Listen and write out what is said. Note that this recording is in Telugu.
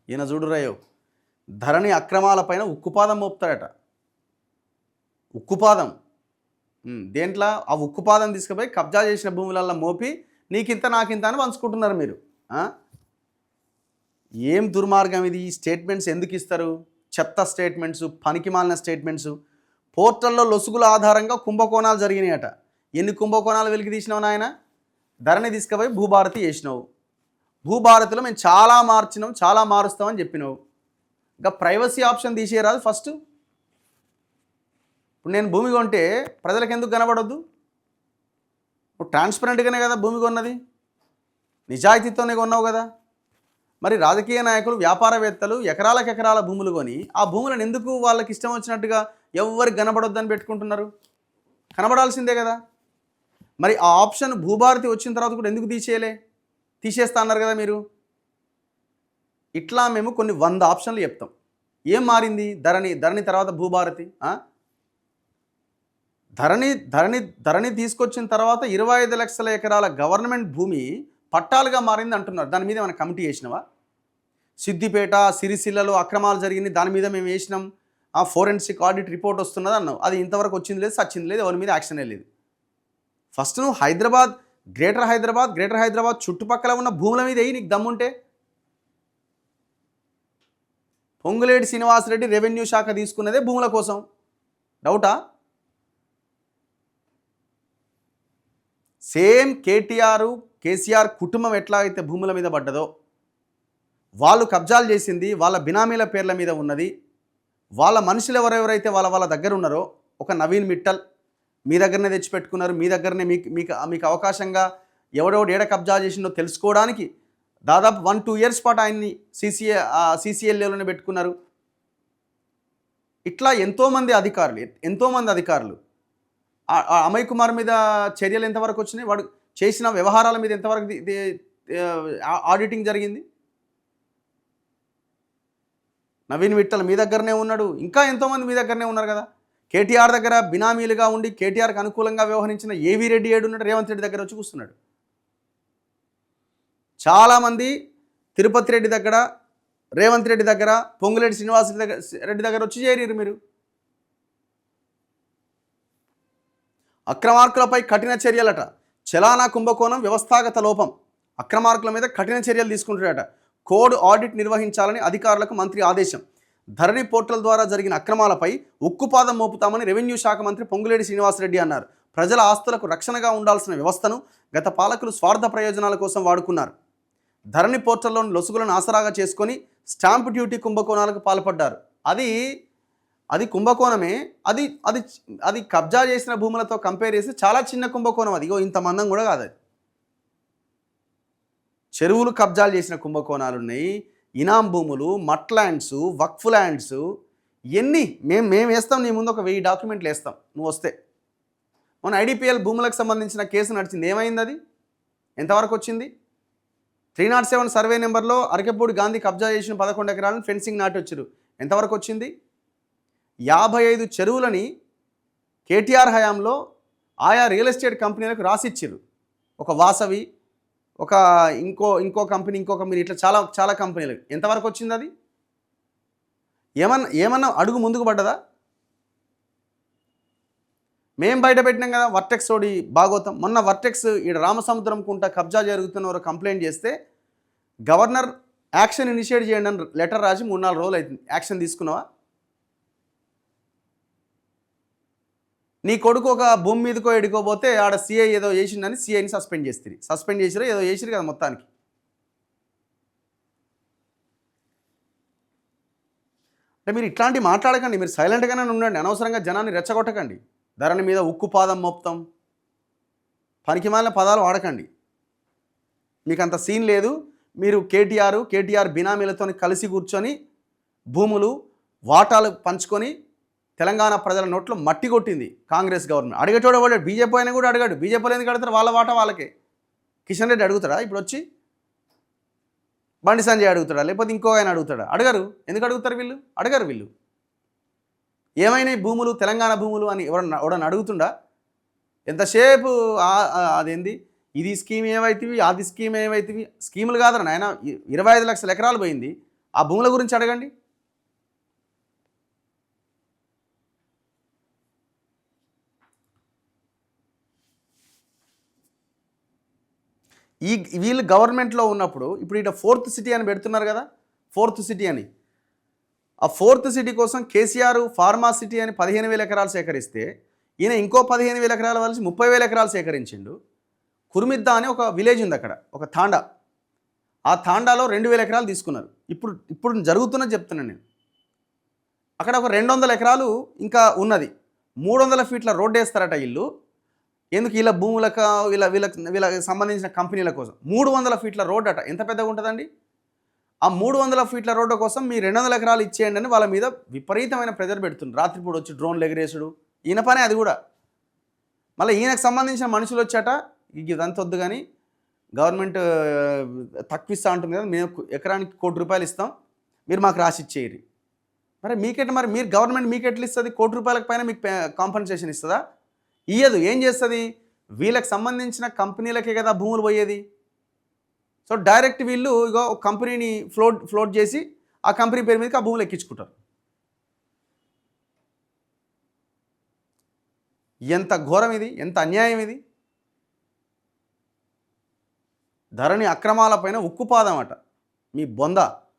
ఈయన చూడురయ్యో ధరణి అక్రమాలపైన ఉక్కుపాదం మోపుతాడట. ఉక్కుపాదం దేంట్లో ఆ ఉక్కుపాదం తీసుకుపోయి కబ్జా చేసిన భూములల్లో మోపి నీకింత నాకింత అని పంచుకుంటున్నారు మీరు. ఏం దుర్మార్గం ఇది? ఈ స్టేట్మెంట్స్ ఎందుకు ఇస్తారు? చెత్త స్టేట్మెంట్స్, పనికిమాలిన స్టేట్మెంట్స్. పోర్టల్లో లొసుగుల ఆధారంగా కుంభకోణాలు జరిగినాయట. ఎన్ని కుంభకోణాలు వెలికి తీసినావు నాయన? ధరణి తీసుకుపోయి భూభారతి చేసినావు. భూభారతిలో మేము చాలా మార్చినాం, చాలా మారుస్తామని చెప్పినావు. ఇంకా ప్రైవసీ ఆప్షన్ తీసేయరాదు ఫస్ట్. ఇప్పుడు నేను భూమి కొంటే ప్రజలకు ఎందుకు కనబడొద్దు? ఇప్పుడు ట్రాన్స్పరెంట్గానే కదా భూమి కొన్నది, నిజాయితీతోనే కొన్నావు కదా. మరి రాజకీయ నాయకులు, వ్యాపారవేత్తలు ఎకరాలకు ఎకరాల భూములు కొని ఆ భూములను ఎందుకు వాళ్ళకి ఇష్టం వచ్చినట్టుగా ఎవరికి కనబడొద్దని పెట్టుకుంటున్నారు? కనబడాల్సిందే కదా. మరి ఆ ఆప్షన్ భూభారతి వచ్చిన తర్వాత కూడా ఎందుకు తీసేస్తా అన్నారు కదా మీరు. ఇట్లా మేము కొన్ని 100 ఆప్షన్లు చెప్తాం. ఏం మారింది? ధరణి తర్వాత భూభారతి. ధరణి తీసుకొచ్చిన తర్వాత 25 లక్షల ఎకరాల గవర్నమెంట్ భూమి పట్టాలుగా మారింది అంటున్నారు. దాని మీద ఏమైనా కమిటీ వేసినావా? సిద్దిపేట, సిరిసిల్లలో అక్రమాలు జరిగింది, దాని మీద మేము వేసినాం, ఆ ఫోరెన్సిక్ ఆడిట్ రిపోర్ట్ వస్తున్నది అన్నావు. అది ఇంతవరకు వచ్చింది లేదు, సచ్చింది లేదు, ఎవరి మీద యాక్షన్ లేదు. ఫస్ట్ నువ్వు గ్రేటర్ హైదరాబాద్ చుట్టుపక్కల ఉన్న భూముల మీద వేయి నీకు దమ్ముంటే. పొంగులేటి శ్రీనివాసరెడ్డి రెవెన్యూ శాఖ తీసుకున్నదే భూముల కోసం. డౌటా? సేమ్ కేసీఆర్ కుటుంబం ఎట్లా అయితే భూముల మీద పడ్డదో, వాళ్ళు కబ్జాలు చేసింది వాళ్ళ బినామీల పేర్ల మీద ఉన్నది, వాళ్ళ మనుషులు ఎవరెవరైతే వాళ్ళ దగ్గర ఉన్నారో, ఒక నవీన్ మిట్టల్ మీ దగ్గరనే తెచ్చిపెట్టుకున్నారు, మీ దగ్గరనే మీకు అవకాశంగా ఎవడెవడు ఏడ కబ్జా చేసిందో తెలుసుకోవడానికి దాదాపు 1-2 ఇయర్స్ పాటు ఆయన్ని CCLలోనే పెట్టుకున్నారు. ఇట్లా ఎంతోమంది అధికారులు అమయ్ కుమార్ మీద చర్యలు ఎంతవరకు వచ్చినాయి? వాడు చేసిన వ్యవహారాల మీద ఎంతవరకు ఆడిటింగ్ జరిగింది? నవీన్ మిట్టల్ మీ దగ్గరనే ఉన్నాడు, ఇంకా ఎంతోమంది మీ దగ్గరనే ఉన్నారు కదా. కేటీఆర్ దగ్గర బినామీలుగా ఉండి కేటీఆర్కి అనుకూలంగా వ్యవహరించిన ఏవీ రెడ్డి ఏడున్నాడు, రేవంత్ రెడ్డి దగ్గర వచ్చి కూర్చున్నాడు. చాలామంది తిరుపతి రెడ్డి దగ్గర, రేవంత్ రెడ్డి దగ్గర, పొంగులేటి శ్రీనివాస్ రెడ్డి దగ్గర వచ్చి చేరిరు మీరు. అక్రమార్కులపై కఠిన చర్యలట. చలానా కుంభకోణం వ్యవస్థాగత లోపం. అక్రమార్కుల మీద కఠిన చర్యలు తీసుకుంటారట. కోడ్ ఆడిట్ నిర్వహించాలని అధికారులకు మంత్రి ఆదేశం. ధరణి పోర్టల్ ద్వారా జరిగిన అక్రమాలపై ఉక్కుపాదం మోపుతామని రెవెన్యూ శాఖ మంత్రి పొంగులేటి శ్రీనివాసరెడ్డి అన్నారు. ప్రజల ఆస్తులకు రక్షణగా ఉండాల్సిన వ్యవస్థను గత పాలకులు స్వార్థ ప్రయోజనాల కోసం వాడుకున్నారు. ధరణి పోర్టల్లోని లొసుగులను ఆసరాగా చేసుకొని స్టాంప్ డ్యూటీ కుంభకోణాలకు పాల్పడ్డారు. అది కుంభకోణమే. అది కబ్జా చేసిన భూములతో కంపేర్ చేసి చాలా చిన్న కుంభకోణం. అది ఇంత మందం కూడా కాదు. అది చెరువులు కబ్జాలు చేసిన కుంభకోణాలు ఉన్నాయి, ఇనాం భూములు, మట్ ల్యాండ్స్, వక్ఫ్ ల్యాండ్స్, ఇవన్నీ మేము వేస్తాం. నీ ముందు ఒక 1000 డాక్యుమెంట్లు వేస్తాం నువ్వు వస్తే. మన IDPL భూములకు సంబంధించిన కేసు నడిచింది, ఏమైంది? అది ఎంతవరకు వచ్చింది? 307 సర్వే నెంబర్లో అరకెపూడి గాంధీ కబ్జా చేసిన 11 ఎకరాలను ఫెన్సింగ్ నాటి వచ్చారు, ఎంతవరకు వచ్చింది? 55 చెరువులని కేటీఆర్ హయాంలో ఆయా రియల్ ఎస్టేట్ కంపెనీలకు రాసిచ్చారు. ఒక వాసవి, ఒక ఇంకో కంపెనీ, ఇట్లా చాలా కంపెనీలు. ఎంతవరకు వచ్చింది? అది ఏమన్నా అడుగు ముందుకు పడ్డదా? మేము బయట పెట్టినాం కదా వర్టెక్స్ తోడి భాగోతం. మొన్న వర్టెక్స్ ఈడ రామసముద్రం కుంట కబ్జా జరుగుతున్న ఒక కంప్లైంట్ చేస్తే గవర్నర్ యాక్షన్ ఇనిషియేట్ చేయండి అని లెటర్ రాసి 3-4 రోజులు అవుతుంది. యాక్షన్ తీసుకున్నావా? నీ కొడుకు ఒక భూమి మీదకో ఎడుకోపోతే ఆడ CI ఏదో చేసిందని CIని సస్పెండ్ చేసిరు ఏదో చేసిరు కదా మొత్తానికి. అంటే మీరు ఇట్లాంటివి మాట్లాడకండి, మీరు సైలెంట్గానే ఉండండి, అనవసరంగా జనాన్ని రెచ్చగొట్టకండి. ధరణి మీద ఉక్కుపాదం మోపుతాం, పనికిమాలిన పదాలు వాడకండి. మీకు అంత సీన్ లేదు. మీరు కేటీఆర్ బినామీలతో కలిసి కూర్చొని భూములు వాటాలు పంచుకొని తెలంగాణ ప్రజల నోట్లో మట్టి కొట్టింది కాంగ్రెస్ గవర్నమెంట్. అడిగేటోడు వాడు బీజేపీ అయినా కూడా అడగాడు. బీజేపీలో ఎందుకు అడుగుతారు? వాళ్ళ వాటా వాళ్ళకే. కిషన్ రెడ్డి అడుగుతాడా ఇప్పుడు వచ్చి? బండి సంజయ్ అడుగుతాడా? లేకపోతే ఇంకో ఆయన అడుగుతాడా? అడగరు. ఎందుకు అడుగుతారు వీళ్ళు? అడగరు వీళ్ళు. ఏమైనా భూములు తెలంగాణ భూములు అని ఎవడన్నా అడుగుతుండా? ఎంతసేపు అదేంది ఇది స్కీమ్ ఏమైతివి, అది స్కీమ్ ఏమైతివి. స్కీములు కాదన్న ఆయన 25 లక్షల ఎకరాలు పోయింది. ఆ భూముల గురించి అడగండి. ఈ వీళ్ళు గవర్నమెంట్లో ఉన్నప్పుడు ఇప్పుడు ఇట 4th సిటీ అని పెడుతున్నారు కదా, 4th సిటీ అని. ఆ 4th సిటీ కోసం కేసీఆర్ ఫార్మా సిటీ అని 15,000 ఎకరాలు సేకరిస్తే ఈయన ఇంకో 15,000 ఎకరాలు కలిసి 30,000 ఎకరాలు సేకరించిండు. కుర్మిద్దా అని ఒక విలేజ్ ఉంది అక్కడ, ఒక తాండా. ఆ తాండాలో 2,000 ఎకరాలు తీసుకున్నారు. ఇప్పుడు జరుగుతున్నది చెప్తున్నాను నేను. అక్కడ ఒక 200 ఎకరాలు ఇంకా ఉన్నది. 300 ఫీట్ల రోడ్డు వేస్తారట ఇల్లు. ఎందుకు వీళ్ళ భూములకు వీళ్ళకి సంబంధించిన కంపెనీల కోసం 300 ఫీట్ల రోడ్డు అట. ఎంత పెద్దగా ఉంటుందండి? ఆ 300 ఫీట్ల రోడ్డు కోసం మీ 200 ఎకరాలు ఇచ్చేయండి అని వాళ్ళ మీద విపరీతమైన ప్రెజర్ పెడుతుంది. రాత్రిపూట వచ్చి డ్రోన్లు ఎగరేసుడు ఈయన పనే అది కూడా. మళ్ళీ ఈయనకు సంబంధించిన మనుషులు వచ్చాట, ఇదంతా వద్దు కానీ గవర్నమెంట్ తక్కువ ఇస్తా ఉంటుంది కదా, మేము ఎకరానికి ₹1,00,00,000 ఇస్తాం, మీరు మాకు రాసి ఇచ్చేయరు. మరి మీరు గవర్నమెంట్ మీకు ఎట్లా ఇస్తుంది? ₹1,00,00,000 పైన మీకు కాంపన్సేషన్ ఇస్తుందా? ఇయ్యదు. ఏం చేస్తుంది? వీళ్ళకి సంబంధించిన కంపెనీలకే కదా భూములు పోయేది. సో డైరెక్ట్ వీళ్ళు ఇగో ఒక కంపెనీని ఫ్లోట్ చేసి ఆ కంపెనీ పేరు మీదకి ఆ భూములు ఎక్కించుకుంటారు. ఎంత ఘోరం ఇది, ఎంత అన్యాయం ఇది. ధరణి అక్రమాలపైన ఉక్కుపాదం అట మీ బొంద.